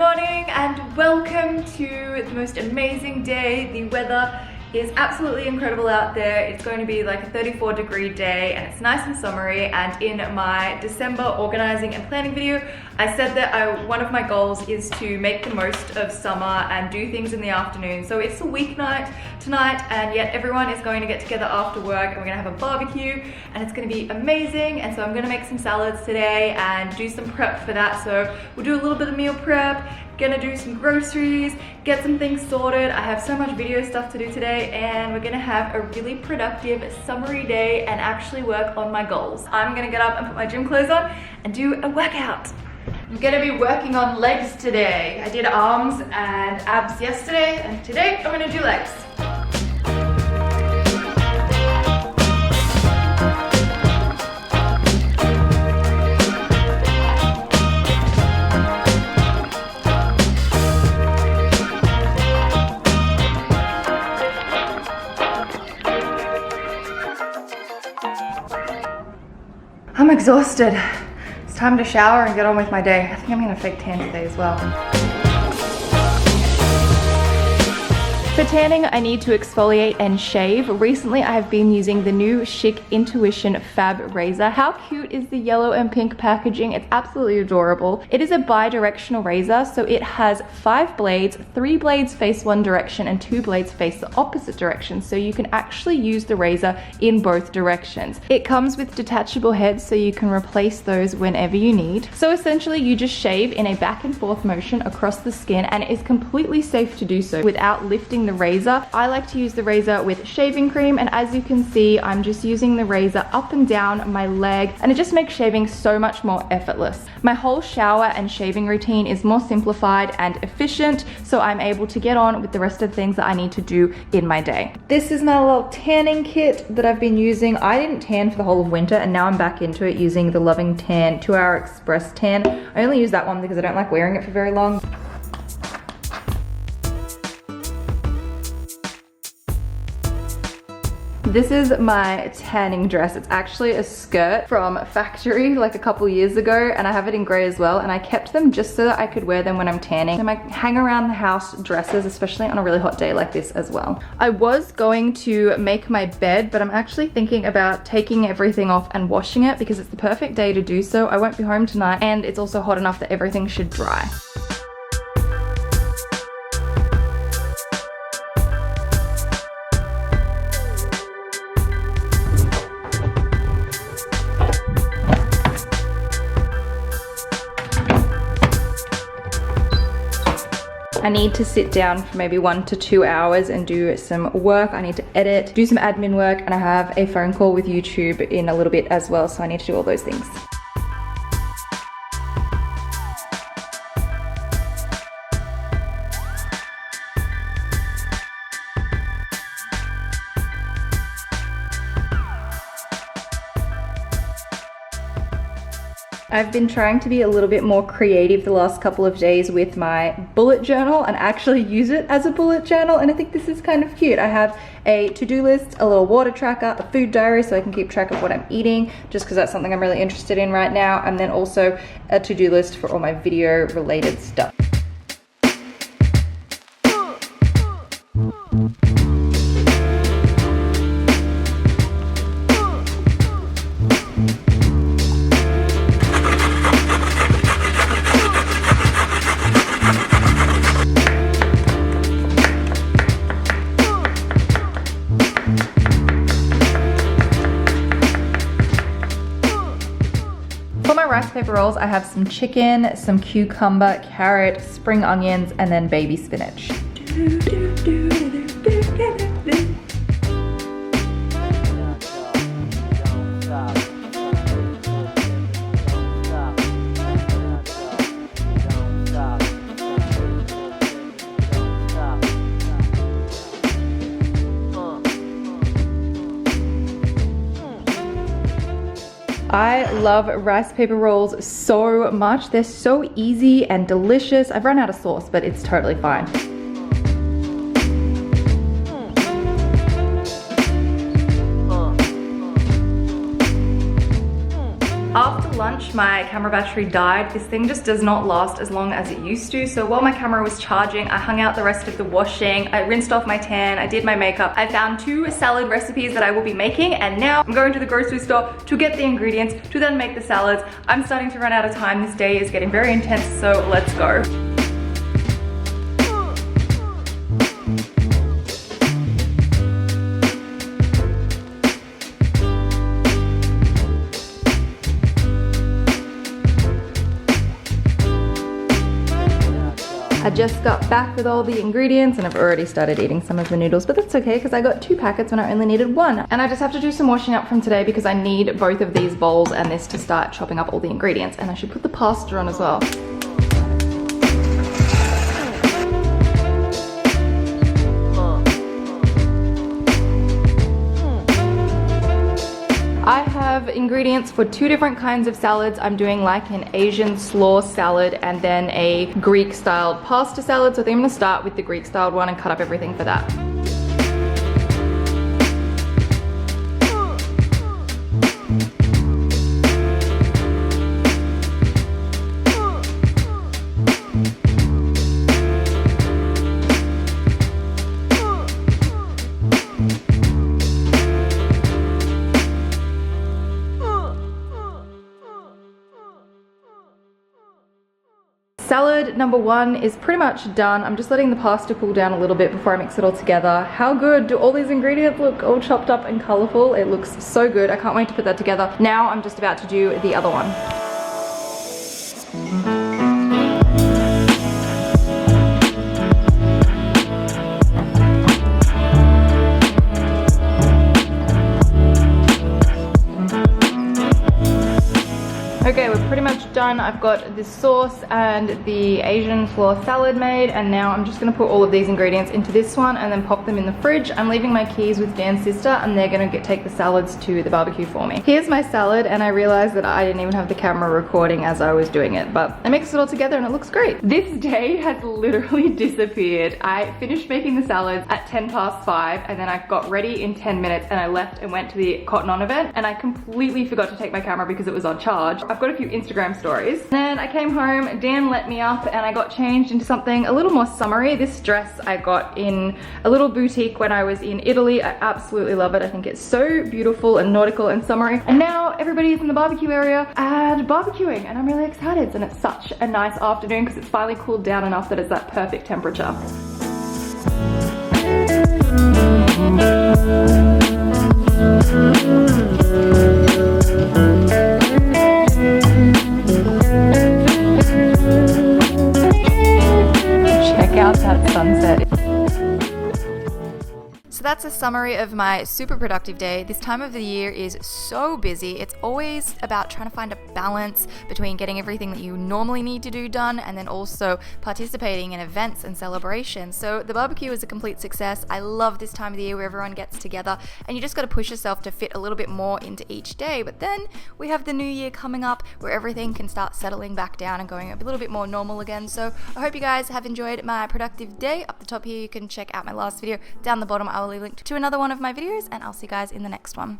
morning and welcome to the most amazing day. The weather is absolutely incredible out there. It's going to be like a 34-degree day and it's nice and summery. And in my December organizing and planning video, I said that one of my goals is to make the most of summer and do things in the afternoon. So it's a weeknight tonight and yet everyone is going to get together after work and we're gonna have a barbecue and it's gonna be amazing. And so I'm gonna make some salads today and do some prep for that. So we'll do a little bit of meal prep, gonna do some groceries, get some things sorted. I have so much video stuff to do today and we're gonna have a really productive summery day and actually work on my goals. I'm gonna get up and put my gym clothes on and do a workout. I'm gonna be working on legs today. I did arms and abs yesterday and today I'm gonna do legs. I'm exhausted. It's time to shower and get on with my day. I think I'm gonna fake tan today as well. For tanning, I need to exfoliate and shave. Recently, I have been using the new Chic Intuition Fab Razor. How cute is the yellow and pink packaging? It's absolutely adorable. It is a bi-directional razor, so it has 5 blades, 3 blades face one direction and 2 blades face the opposite direction, so you can actually use the razor in both directions. It comes with detachable heads, so you can replace those whenever you need. So essentially, you just shave in a back and forth motion across the skin, and it is completely safe to do so without lifting the razor. I like to use the razor with shaving cream, and as you can see, I'm just using the razor up and down my leg, and it just makes shaving so much more effortless. My whole shower and shaving routine is more simplified and efficient, so I'm able to get on with the rest of the things that I need to do in my day. This is my little tanning kit that I've been using. I didn't tan for the whole of winter, and now I'm back into it using the Loving Tan 2-Hour Express Tan. I only use that one because I don't like wearing it for very long. This is my tanning dress. It's actually a skirt from factory like a couple years ago, and I have it in grey as well, and I kept them just so that I could wear them when I'm tanning. They're my hang around the house dresses, especially on a really hot day like this as well. I was going to make my bed, but I'm actually thinking about taking everything off and washing it because it's the perfect day to do so. I won't be home tonight and it's also hot enough that everything should dry. I need to sit down for maybe 1 to 2 hours and do some work. I need to edit, do some admin work, and I have a phone call with YouTube in a little bit as well, so I need to do all those things. I've been trying to be a little bit more creative the last couple of days with my bullet journal and actually use it as a bullet journal, and I think this is kind of cute. I have a to-do list, a little water tracker, a food diary so I can keep track of what I'm eating, just because that's something I'm really interested in right now, and then also a to-do list for all my video related stuff. For my rice paper rolls, I have some chicken, some cucumber, carrot, spring onions, and then baby spinach. I love rice paper rolls so much. They're so easy and delicious. I've run out of sauce, but it's totally fine. After lunch, my camera battery died. This thing just does not last as long as it used to. So while my camera was charging, I hung out the rest of the washing. I rinsed off my tan. I did my makeup. I found 2 salad recipes that I will be making. And now I'm going to the grocery store to get the ingredients to then make the salads. I'm starting to run out of time. This day is getting very intense. So let's go. I just got back with all the ingredients and I've already started eating some of the noodles, but that's okay because I got 2 packets when I only needed 1. And I just have to do some washing up from today because I need both of these bowls and this to start chopping up all the ingredients. And I should put the pasta on as well. I have ingredients for 2 different kinds of salads. I'm doing like an Asian slaw salad and then a Greek styled pasta salad. So I think I'm gonna start with the Greek styled one and cut up everything for that. Salad number 1 is pretty much done. I'm just letting the pasta cool down a little bit before I mix it all together. How good do all these ingredients look? All chopped up and colorful. It looks so good. I can't wait to put that together. Now I'm just about to do the other one. Okay, we're pretty much done. I've got this sauce and the Asian slaw salad made, and now I'm just gonna put all of these ingredients into this one and then pop them in the fridge. I'm leaving my keys with Dan's sister and they're gonna take the salads to the barbecue for me. Here's my salad, and I realized that I didn't even have the camera recording as I was doing it, but I mixed it all together and it looks great. This day has literally disappeared. I finished making the salads at 5:10 and then I got ready in 10 minutes and I left and went to the Cotton On event, and I completely forgot to take my camera because it was on charge. I've got a few Instagram stories. Then I came home, Dan let me up, and I got changed into something a little more summery. This dress I got in a little boutique when I was in Italy. I absolutely love it. I think it's so beautiful and nautical and summery. And now everybody is in the barbecue area and barbecuing, and I'm really excited. And it's such a nice afternoon because it's finally cooled down enough that it's that perfect temperature. Check out that sunset. So that's a summary of my super productive day. This time of the year is so busy. It's always about trying to find a balance between getting everything that you normally need to do done and then also participating in events and celebrations. So the barbecue is a complete success. I love this time of the year where everyone gets together and you just got to push yourself to fit a little bit more into each day. But then we have the new year coming up where everything can start settling back down and going a little bit more normal again. So I hope you guys have enjoyed my productive day. Up the top here you can check out my last video. Down the bottom I will leave a link to another one of my videos, and I'll see you guys in the next one.